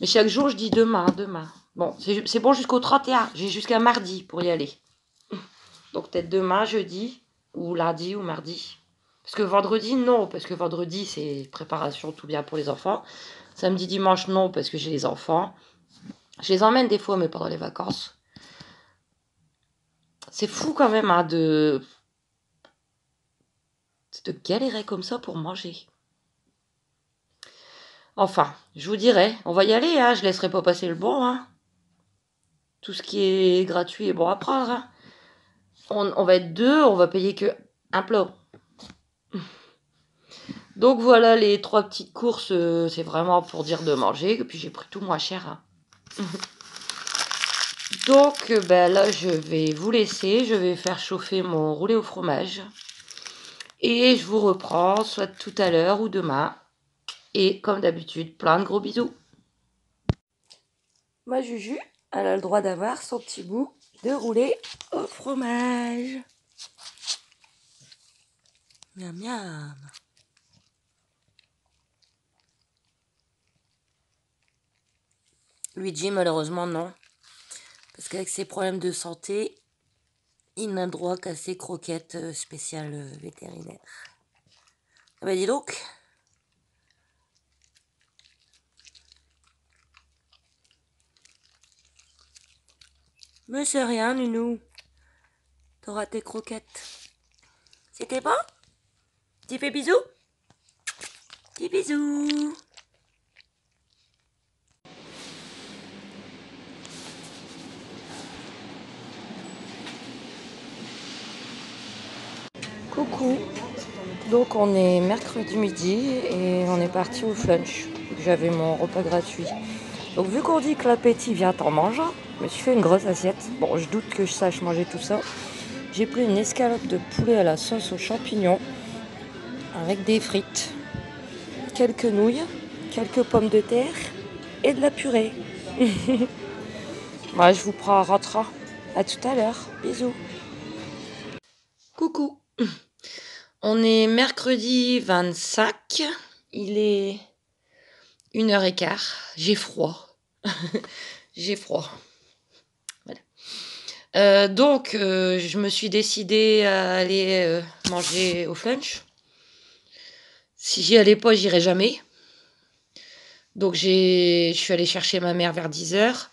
Mais chaque jour, je dis demain, demain. Bon, c'est bon jusqu'au 31. J'ai jusqu'à mardi pour y aller. Donc peut-être demain, jeudi, ou lundi, ou mardi. Parce que vendredi, non. Parce que vendredi, c'est préparation tout bien pour les enfants. Samedi, dimanche, non, parce que j'ai les enfants. Je les emmène des fois, mais pendant les vacances. C'est fou quand même, hein, de galérer comme ça pour manger. Enfin, je vous dirai, on va y aller, hein, je laisserai pas passer le bon. Hein. Tout ce qui est gratuit est bon à prendre. Hein. On va être deux, on va payer que un plat. Donc voilà les 3 petites courses, c'est vraiment pour dire de manger. Et puis j'ai pris tout moins cher. Hein. Donc ben là je vais vous laisser, je vais faire chauffer mon roulé au fromage. Et je vous reprends soit tout à l'heure ou demain. Et comme d'habitude, plein de gros bisous. Ma Juju, elle a le droit d'avoir son petit bout de roulé au fromage. Miam miam. Luigi, malheureusement, non. Parce qu'avec ses problèmes de santé, il n'a droit qu'à ses croquettes spéciales vétérinaires. Ah bah dis donc. Mais c'est rien, Nounou. T'auras tes croquettes. C'était bon? Tu fais bisous? Petit bisous. Coucou. Donc on est mercredi midi et on est parti au flunch. J'avais mon repas gratuit. Donc vu qu'on dit que l'appétit vient en mangeant, je me suis fait une grosse assiette. Bon, je doute que je sache manger tout ça. J'ai pris une escalope de poulet à la sauce aux champignons avec des frites, quelques nouilles, quelques pommes de terre et de la purée. Moi, je vous prends en rentrant. À tout à l'heure. Bisous. Coucou. On est mercredi 25. Il est 1h15. J'ai froid. J'ai froid. Voilà. Donc, je me suis décidée à aller manger au flunch. Si j'y allais pas, j'irais jamais. Donc, je suis allée chercher ma mère vers 10h.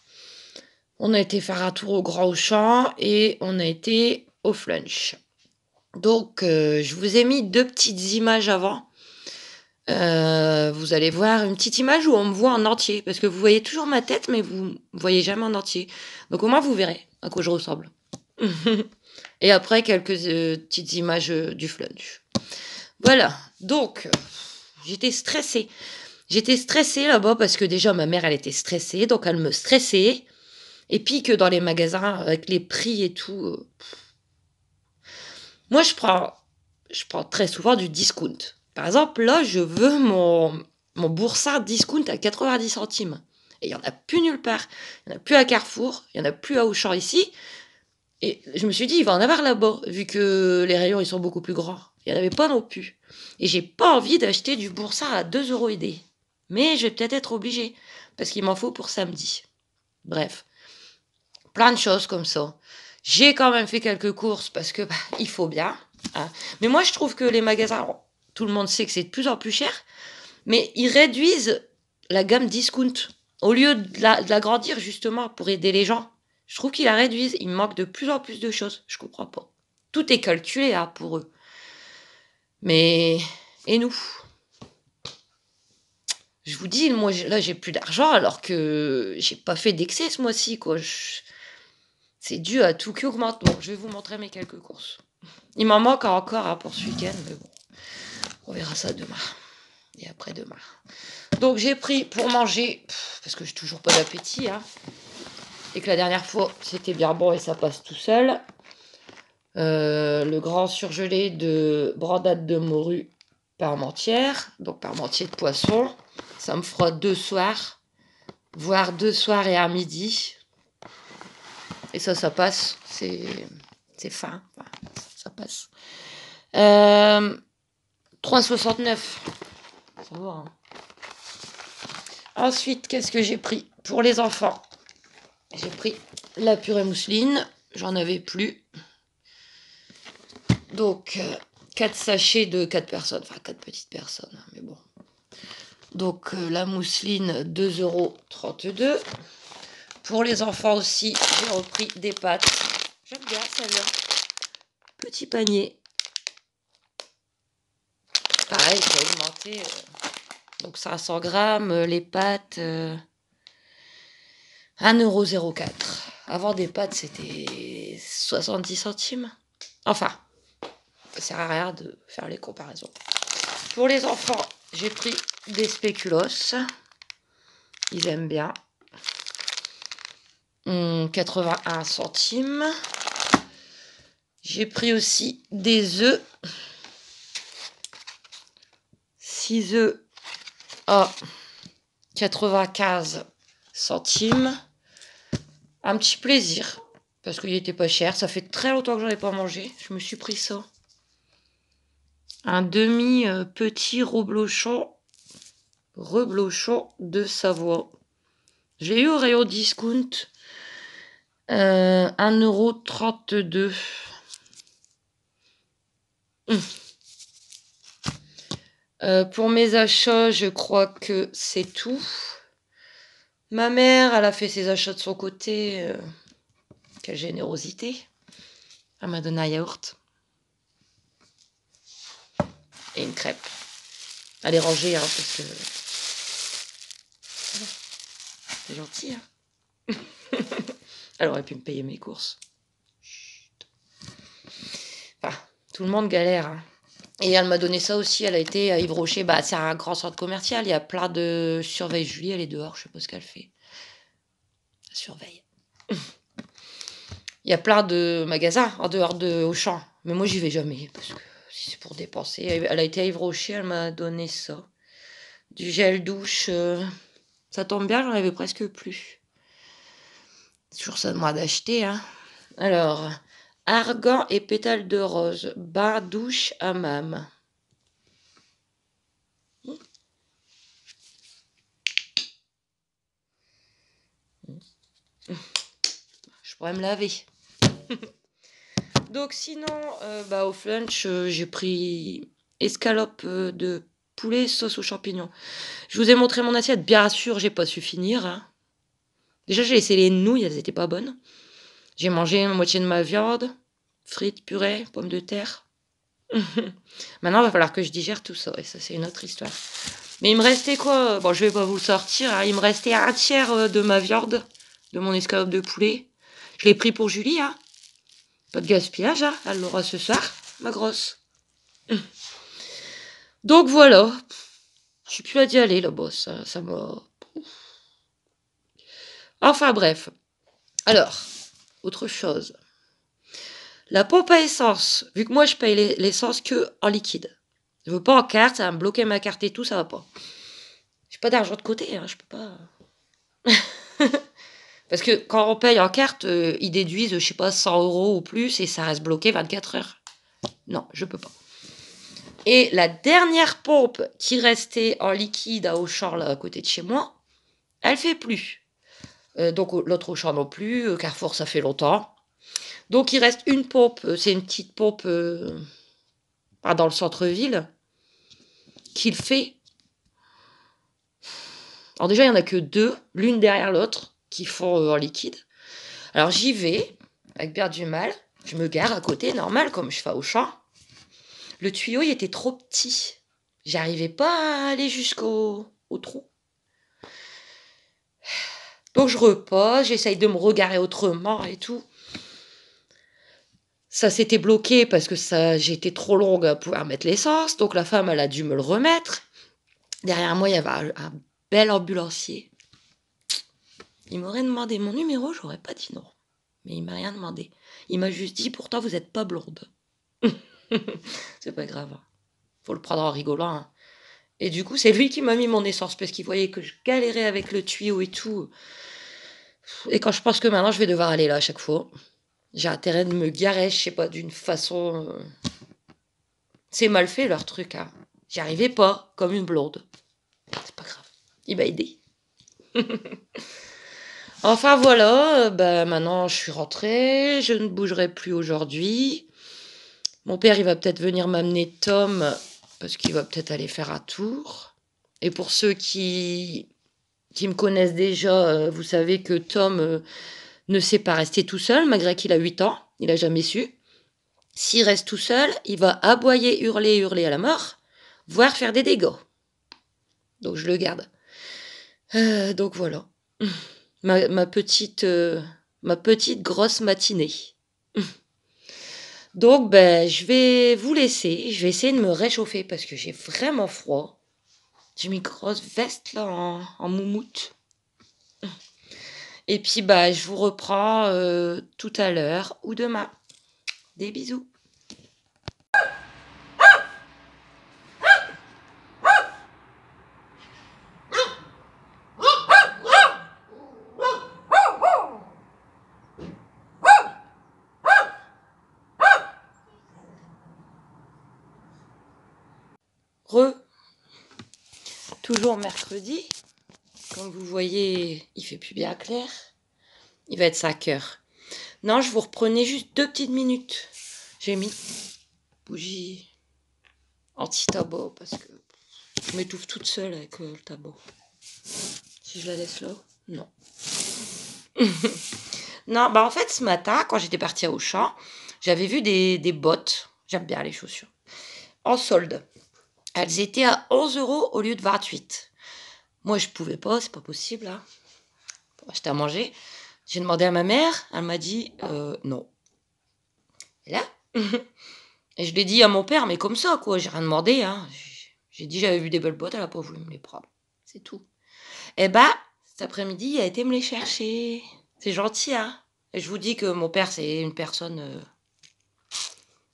On a été faire un tour au Grand Auchan et on a été au flunch. Donc, je vous ai mis 2 petites images avant. Vous allez voir une petite image où on me voit en entier. Parce que vous voyez toujours ma tête, mais vous ne voyez jamais en entier. Donc, au moins, vous verrez à quoi je ressemble. Et après, quelques petites images du flunch. Voilà. Donc, j'étais stressée. J'étais stressée là-bas parce que déjà, ma mère, elle était stressée. Donc, elle me stressait. Et puis que dans les magasins, avec les prix et tout... Moi, je prends très souvent du discount. Par exemple, là, je veux mon boursard discount à 90 centimes. Et il n'y en a plus nulle part. Il n'y en a plus à Carrefour, il n'y en a plus à Auchan ici. Et je me suis dit, il va en avoir là-bas, vu que les rayons, ils sont beaucoup plus grands. Il n'y en avait pas non plus. Et j'ai pas envie d'acheter du boursard à 2 € et des. Mais je vais peut-être être obligée, parce qu'il m'en faut pour samedi. Bref, plein de choses comme ça. J'ai quand même fait quelques courses parce que il faut bien. Hein. Mais moi, je trouve que les magasins, tout le monde sait que c'est de plus en plus cher, mais ils réduisent la gamme discount. Au lieu de l'agrandir justement pour aider les gens, je trouve qu'ils la réduisent. Il manque de plus en plus de choses. Je comprends pas. Tout est calculé hein, pour eux. Mais, et nous? Je vous dis, moi, là, j'ai plus d'argent alors que j'ai pas fait d'excès ce mois-ci, quoi. C'est dû à tout qui augmente. Bon, je vais vous montrer mes quelques courses. Il m'en manque encore hein, pour ce week-end, mais bon, on verra ça demain. Et après-demain. Donc, j'ai pris pour manger, parce que j'ai toujours pas d'appétit, hein, et que la dernière fois, c'était bien bon et ça passe tout seul. Le grand surgelé de brandade de morue parmentière, donc parmentier de poisson. Ça me fera 2 soirs, voire 2 soirs et un midi. Et ça passe. C'est fin. Ça passe. 3,69. Ça va. Hein. Ensuite, qu'est-ce que j'ai pris pour les enfants? J'ai pris la purée mousseline. J'en avais plus. Donc, 4 sachets de 4 personnes. Enfin, 4 petites personnes. Hein, mais bon. Donc, la mousseline, 2,32 €. Pour les enfants aussi, j'ai repris des pâtes. J'aime bien celle-là. Petit panier. Pareil, ça a augmenté. Donc 500 grammes, les pâtes, 1,04 €. Avant des pâtes, c'était 70 centimes. Enfin, ça sert à rien de faire les comparaisons. Pour les enfants, j'ai pris des spéculoos. Ils aiment bien. 81 centimes. J'ai pris aussi des œufs. 6 œufs à 95 centimes. Un petit plaisir. Parce qu'il n'était pas cher. Ça fait très longtemps que j'en ai pas mangé. Je me suis pris ça. Un demi petit reblochon de Savoie. Je l'ai eu au rayon discount. 1,32 €. Pour mes achats, je crois que c'est tout. Ma mère, elle a fait ses achats de son côté. Quelle générosité. Elle m'a donné un yaourt. Et une crêpe. Elle est rangée, hein, parce que... C'est gentil, hein. Elle aurait pu me payer mes courses. Chut. Enfin, tout le monde galère, hein. Et elle m'a donné ça aussi, elle a été à Yves Rocher. Bah, c'est un grand centre commercial, il y a plein de... Surveille Julie, elle est dehors, je sais pas ce qu'elle fait. Elle surveille. Il y a plein de magasins en dehors de Auchan. Mais moi, j'y vais jamais, parce que si c'est pour dépenser. Elle a été à Yves Rocher, elle m'a donné ça. Du gel douche. Ça tombe bien, j'en avais presque plus. C'est toujours ça de moi d'acheter, hein. Alors, argan et pétales de rose. Bain, douche, hammam. Je pourrais me laver. Donc sinon, au flunch, j'ai pris escalope de poulet sauce aux champignons. Je vous ai montré mon assiette. Bien sûr, j'ai pas su finir. Hein. Déjà, j'ai laissé les nouilles, elles étaient pas bonnes. J'ai mangé la moitié de ma viande, frites, purée, pommes de terre. Maintenant, il va falloir que je digère tout ça. Et ça, c'est une autre histoire. Mais il me restait quoi? Bon, je vais pas vous le sortir. Hein. Il me restait un tiers de ma viande, de mon escalope de poulet. Je l'ai pris pour Julie, hein. Pas de gaspillage, hein. Elle l'aura ce soir, ma grosse. Donc voilà. Je suis plus à d'y aller, là-bas. Ça m'a... Enfin bref. Alors, autre chose. La pompe à essence. Vu que moi, je paye l'essence que en liquide. Je veux pas en carte, ça va me bloquer ma carte et tout, ça va pas. J'ai pas d'argent de côté, hein, je peux pas... Parce que quand on paye en carte, ils déduisent, je sais pas, 100 € ou plus et ça reste bloqué 24 heures. Non, je peux pas. Et la dernière pompe qui restait en liquide à Auchan, là, à côté de chez moi, elle fait plus. Donc l'autre Auchan non plus. Carrefour, ça fait longtemps. Donc il reste une pompe. C'est une petite pompe pas dans le centre-ville qu'il fait. Alors déjà, il n'y en a que deux, l'une derrière l'autre, qui font en liquide. Alors j'y vais, avec bien du mal. Je me gare à côté, normal, comme je fais au champ. Le tuyau, il était trop petit. J'arrivais pas à aller jusqu'au trou. Donc je repose, j'essaye de me regarer autrement et tout. Ça s'était bloqué parce que j'étais trop longue à pouvoir mettre l'essence. Donc la femme, elle a dû me le remettre. Derrière moi, il y avait un bel ambulancier. Il m'aurait demandé mon numéro, j'aurais pas dit non. Mais il m'a rien demandé. Il m'a juste dit, pourtant, vous n'êtes pas blonde. C'est pas grave. Faut le prendre en rigolant. Hein. Et du coup, c'est lui qui m'a mis mon essence parce qu'il voyait que je galérais avec le tuyau et tout. Et quand je pense que maintenant, je vais devoir aller là à chaque fois. J'ai intérêt de me garer, je sais pas, d'une façon... C'est mal fait, leur truc. Hein. J'y arrivais pas, comme une blonde. C'est pas grave. Il m'a aidé. Enfin voilà, maintenant je suis rentrée, je ne bougerai plus aujourd'hui. Mon père, il va peut-être venir m'amener Tom, parce qu'il va peut-être aller faire un tour. Et pour ceux qui me connaissent déjà, vous savez que Tom ne sait pas rester tout seul, malgré qu'il a 8 ans, il n'a jamais su. S'il reste tout seul, il va aboyer, hurler à la mort, voire faire des dégâts. Donc je le garde. Donc voilà. Ma petite grosse matinée. Donc, je vais vous laisser. Je vais essayer de me réchauffer parce que j'ai vraiment froid. J'ai mis une grosse veste là en moumoute. Et puis, je vous reprends tout à l'heure ou demain. Des bisous. Toujours mercredi. Comme vous voyez, il fait plus bien clair. Il va être 5 heures. Non, je vous reprenais juste 2 petites minutes. J'ai mis bougie anti-tabac parce que je m'étouffe toute seule avec le tabac. Si je la laisse là, non. Non, en fait, ce matin, quand j'étais partie à Auchan, j'avais vu des bottes. J'aime bien les chaussures. En solde. Elles étaient à 11 € au lieu de 28. Moi, je pouvais pas, c'est pas possible, là. Pour acheter à manger. J'ai demandé à ma mère, elle m'a dit non. Et là, et je l'ai dit à mon père, mais comme ça, quoi, j'ai rien demandé, hein. J'ai dit j'avais vu des belles bottes, elle a pas voulu me les prendre. C'est tout. Et cet après-midi, il a été me les chercher. C'est gentil, hein. Et je vous dis que mon père, c'est une personne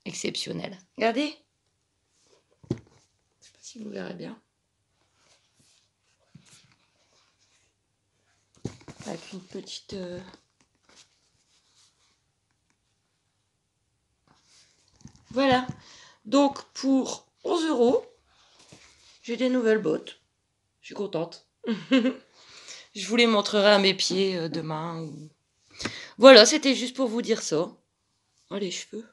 exceptionnelle. Regardez. Je sais pas si vous verrez bien. Avec une petite... Voilà. Donc, pour 11 €, j'ai des nouvelles bottes. Je suis contente. Je vous les montrerai à mes pieds demain. Voilà, c'était juste pour vous dire ça. Oh, les cheveux.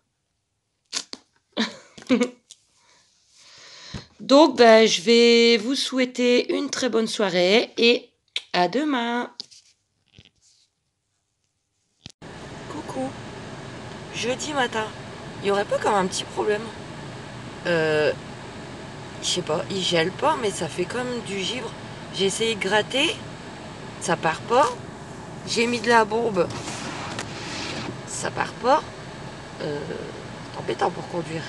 Donc, je vais vous souhaiter une très bonne soirée et à demain. Coucou. Jeudi matin. Il n'y aurait pas comme un petit problème. Je sais pas, il gèle pas, mais ça fait comme du givre. J'ai essayé de gratter, ça part pas. J'ai mis de la bombe, ça part pas. C'est embêtant pour conduire.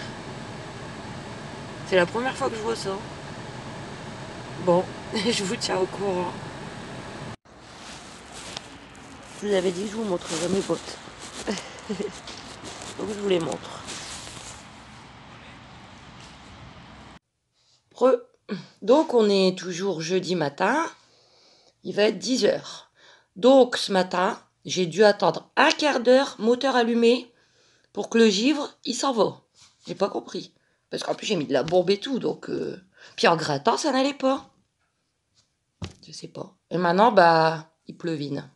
C'est la première fois que je vois ça. Bon, je vous tiens au courant. Je vous avais dit que je vous montrerai mes bottes. Donc je vous les montre. Donc on est toujours jeudi matin. Il va être 10 h. Donc ce matin, j'ai dû attendre un quart d'heure, moteur allumé, pour que le givre, il s'en va. J'ai pas compris. Parce qu'en plus j'ai mis de la bombe et tout, donc... Puis en grattant, ça n'allait pas. Je sais pas. Et maintenant, il pleuvine.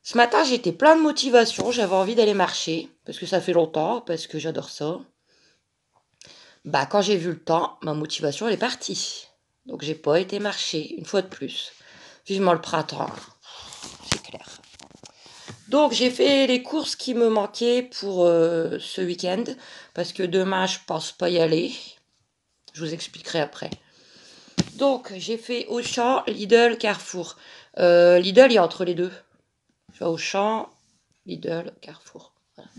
Ce matin, j'étais plein de motivation. J'avais envie d'aller marcher. Parce que ça fait longtemps. Parce que j'adore ça. Bah, quand j'ai vu le temps, ma motivation, elle est partie. Donc, j'ai pas été marcher. Une fois de plus. Vivement le printemps. C'est clair. Donc, j'ai fait les courses qui me manquaient pour ce week-end. Parce que demain, je pense pas y aller. Je vous expliquerai après. Donc, j'ai fait Auchan, Lidl, Carrefour. Lidl, il y a entre les deux. Je vais à Auchan, Lidl, Carrefour. Voilà.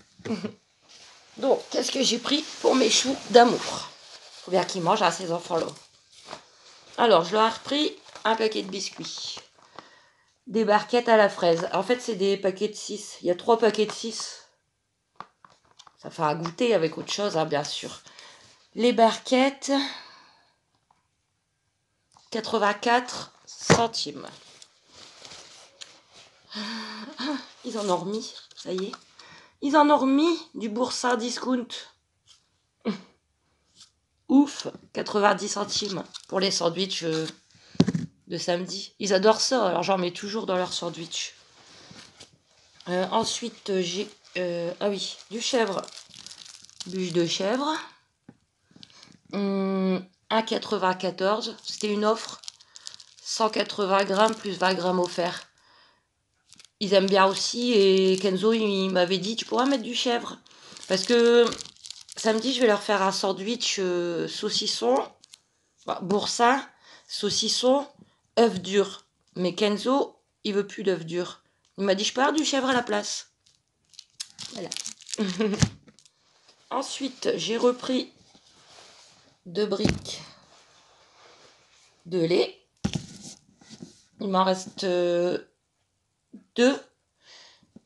Donc, qu'est-ce que j'ai pris pour mes choux d'amour? Faut bien qu'ils mangent à ces enfants-là. Alors, je leur ai repris un paquet de biscuits. Des barquettes à la fraise. En fait, c'est des paquets de 6. Il y a 3 paquets de 6. Ça fera goûter avec autre chose, hein, bien sûr. Les barquettes, 84 centimes. Ils en ont remis, ça y est. Ils en ont remis du Boursin Discount. Ouf, 90 centimes pour les sandwichs de samedi. Ils adorent ça, alors j'en mets toujours dans leur sandwich. Ensuite, j'ai... ah oui, du chèvre. Bûche de chèvre. 1,94. C'était une offre. 180 grammes plus 20 grammes offerts. Ils aiment bien aussi. Et Kenzo, il m'avait dit, tu pourras mettre du chèvre. Parce que samedi, je vais leur faire un sandwich saucisson. Boursin, saucisson, œuf dur. Mais Kenzo, il veut plus d'œuf dur. Il m'a dit, je peux avoir du chèvre à la place. Voilà. Ensuite, j'ai repris 2 briques de lait. Il m'en reste 2.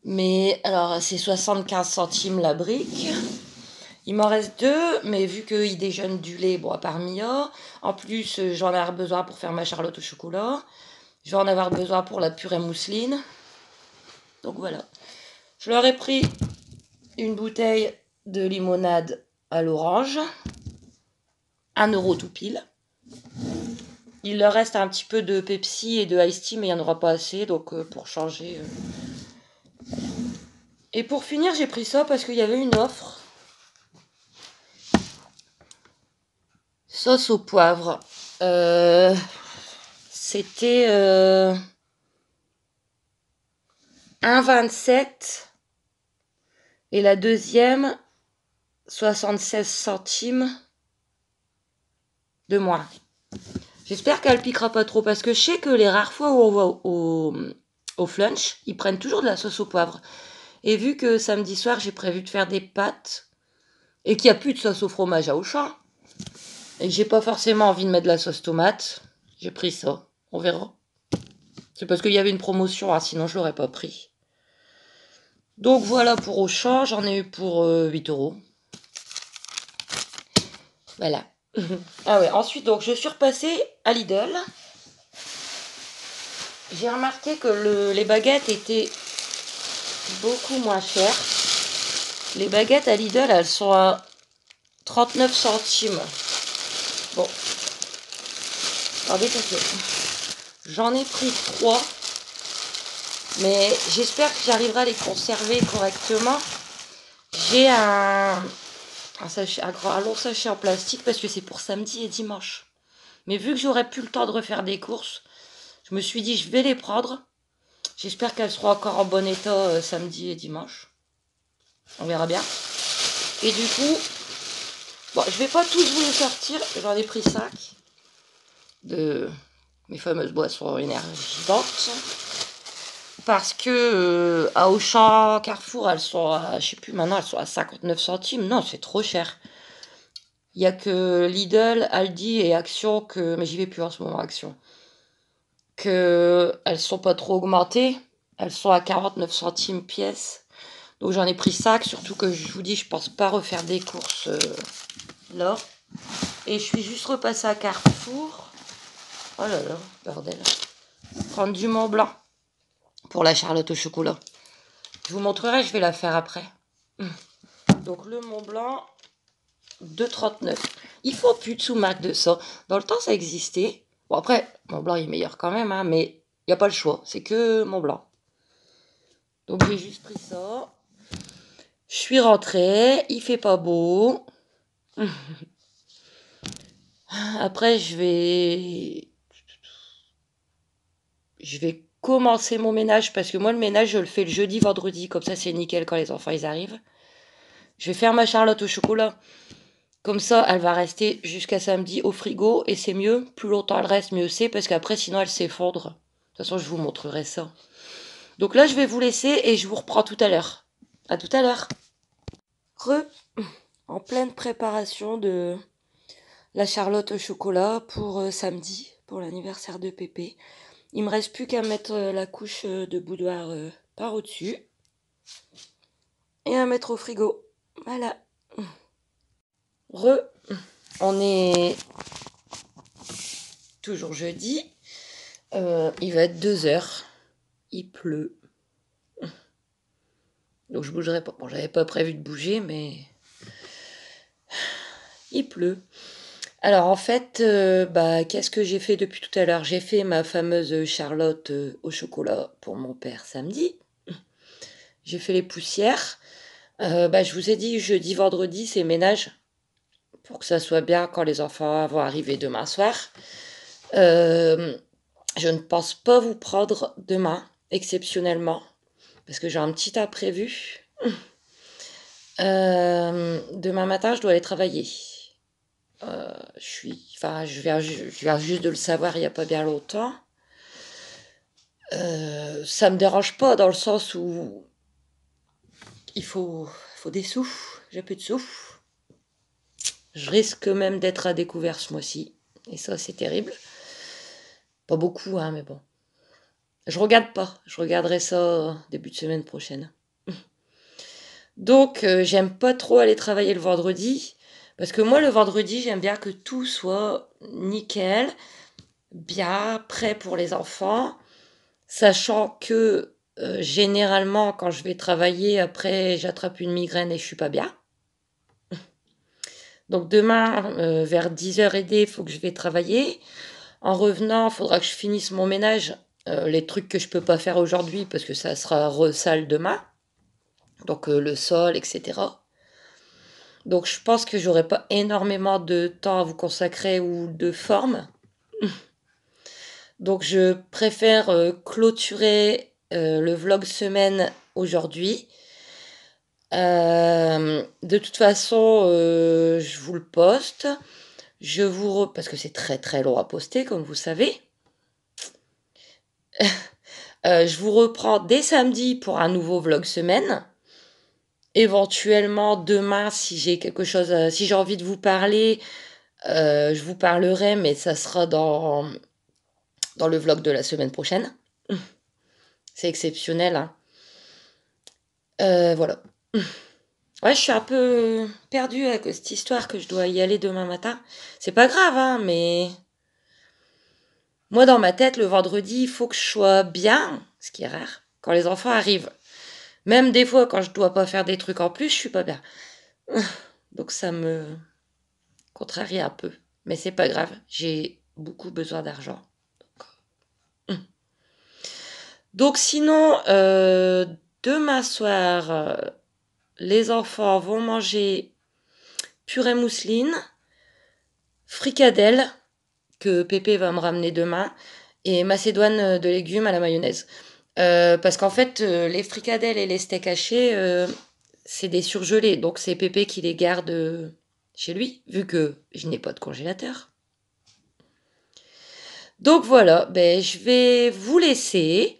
Mais alors, c'est 75 centimes la brique. Il m'en reste 2, mais vu qu'ils déjeunent du lait, bon, à part Mia, en plus, j'en ai besoin pour faire ma charlotte au chocolat. Je vais en avoir besoin pour la purée mousseline. Donc voilà. Je leur ai pris une bouteille de limonade à l'orange. 1 € tout pile. Il leur reste un petit peu de Pepsi et de Ice Tea, mais il n'y en aura pas assez, donc pour changer. Et pour finir, j'ai pris ça parce qu'il y avait une offre. Sauce au poivre. C'était 1,27 et la deuxième 76 centimes de moins. J'espère qu'elle piquera pas trop parce que je sais que les rares fois où on va au flunch, ils prennent toujours de la sauce au poivre. Et vu que samedi soir j'ai prévu de faire des pâtes et qu'il n'y a plus de sauce au fromage à Auchan et que j'ai pas forcément envie de mettre de la sauce tomate, j'ai pris ça. On verra. C'est parce qu'il y avait une promotion, hein, sinon je l'aurais pas pris. Donc voilà pour Auchan, j'en ai eu pour 8 €. Voilà. Ah ouais, ensuite donc je suis repassée à Lidl. J'ai remarqué que les baguettes étaient beaucoup moins chères. Les baguettes à Lidl, elles sont à 39 centimes. Bon. Attendez, parce que j'en ai pris 3. Mais j'espère que j'arriverai à les conserver correctement. J'ai un long sachet en plastique parce que c'est pour samedi et dimanche. Mais vu que j'aurais plus le temps de refaire des courses, je me suis dit je vais les prendre. J'espère qu'elles seront encore en bon état samedi et dimanche. On verra bien. Et du coup, bon, je vais pas tous vous les sortir. J'en ai pris 5 de mes fameuses boissons énergisantes. Parce que à Auchan, Carrefour, elles sont à, je sais plus maintenant, elles sont à 59 centimes. Non, c'est trop cher. Il n'y a que Lidl, Aldi et Action mais j'y vais plus en ce moment, Action. Elles sont pas trop augmentées. Elles sont à 49 centimes pièce. Donc j'en ai pris 5, surtout que je vous dis, je pense pas refaire des courses là. Et je suis juste repassée à Carrefour. Oh là là, bordel. Prendre du Mont Blanc pour la charlotte au chocolat. Je vous montrerai, je vais la faire après. Donc le Mont Blanc, 2,39. Il faut plus de sous-marque de ça. Dans le temps, ça existait. Bon, après, Mont Blanc est meilleur quand même, hein, mais il n'y a pas le choix. C'est que Mont Blanc. Donc j'ai juste pris ça. Je suis rentrée, il fait pas beau. Après je vais commencer mon ménage parce que moi le ménage je le fais le jeudi, vendredi, comme ça c'est nickel quand les enfants ils arrivent. Je vais faire ma Charlotte au chocolat. Comme ça, elle va rester jusqu'à samedi au frigo et c'est mieux. Plus longtemps elle reste, mieux c'est parce qu'après sinon elle s'effondre. De toute façon, je vous montrerai ça. Donc là, je vais vous laisser et je vous reprends tout à l'heure. À tout à l'heure. En pleine préparation de la Charlotte au chocolat pour samedi, pour l'anniversaire de Pépé. Il me reste plus qu'à mettre la couche de boudoir par au-dessus et à mettre au frigo. Voilà. On est toujours jeudi. Il va être 2h. Il pleut. Donc je bougerai pas. Bon, j'avais pas prévu de bouger, mais il pleut. Alors en fait, qu'est-ce que j'ai fait depuis tout à l'heure? J'ai fait ma fameuse Charlotte au chocolat pour mon père samedi. J'ai fait les poussières. Je vous ai dit, jeudi, vendredi, c'est ménage. Pour que ça soit bien quand les enfants vont arriver demain soir. Je ne pense pas vous prendre demain, exceptionnellement. Parce que j'ai un petit imprévu. Demain matin, je dois aller travailler. Je viens juste de le savoir il n'y a pas bien longtemps. Ça me dérange pas dans le sens où il faut des sous. J'ai plus de sous. Je risque même d'être à découvert ce mois-ci. Et ça, c'est terrible. Pas beaucoup, hein, mais bon. Je regarde pas. Je regarderai ça début de semaine prochaine. Donc, j'aime pas trop aller travailler le vendredi. Parce que moi, le vendredi, j'aime bien que tout soit nickel, bien prêt pour les enfants. Sachant que généralement, quand je vais travailler, après, j'attrape une migraine et je suis pas bien. Donc demain, vers 10h30, il faut que je vais travailler. En revenant, il faudra que je finisse mon ménage. Les trucs que je peux pas faire aujourd'hui parce que ça sera resale demain. Donc le sol, etc. Donc je pense que j'aurai pas énormément de temps à vous consacrer ou de forme. Donc je préfère clôturer le vlog semaine aujourd'hui. De toute façon, je vous le poste. Parce que c'est très très long à poster, comme vous savez. Je vous reprends dès samedi pour un nouveau vlog semaine. Éventuellement demain, si j'ai quelque chose, si j'ai envie de vous parler, je vous parlerai, mais ça sera dans le vlog de la semaine prochaine. C'est exceptionnel, hein. Voilà. Ouais, je suis un peu perdue avec cette histoire que je dois y aller demain matin. C'est pas grave, hein, mais moi, dans ma tête, le vendredi, il faut que je sois bien, ce qui est rare, quand les enfants arrivent. Même des fois, quand je dois pas faire des trucs en plus, je suis pas bien. Donc ça me contrarie un peu. Mais c'est pas grave, j'ai beaucoup besoin d'argent. Donc sinon, demain soir, les enfants vont manger purée mousseline, fricadelle, que Pépé va me ramener demain, et macédoine de légumes à la mayonnaise. Parce qu'en fait, les fricadelles et les steaks hachés, c'est des surgelés. Donc c'est Pépé qui les garde chez lui, vu que je n'ai pas de congélateur. Donc voilà, je vais vous laisser.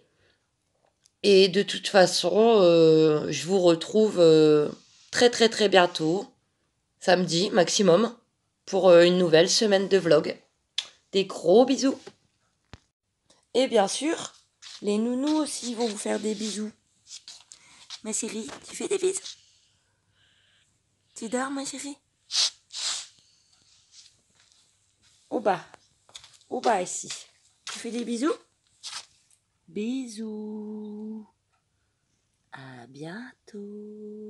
Et de toute façon, je vous retrouve très très très bientôt, samedi maximum, pour une nouvelle semaine de vlog. Des gros bisous. Et bien sûr, les nounous aussi vont vous faire des bisous. Ma chérie, tu fais des bisous? Tu dors, ma chérie? Au bas ici. Tu fais des bisous? Bisous. À bientôt.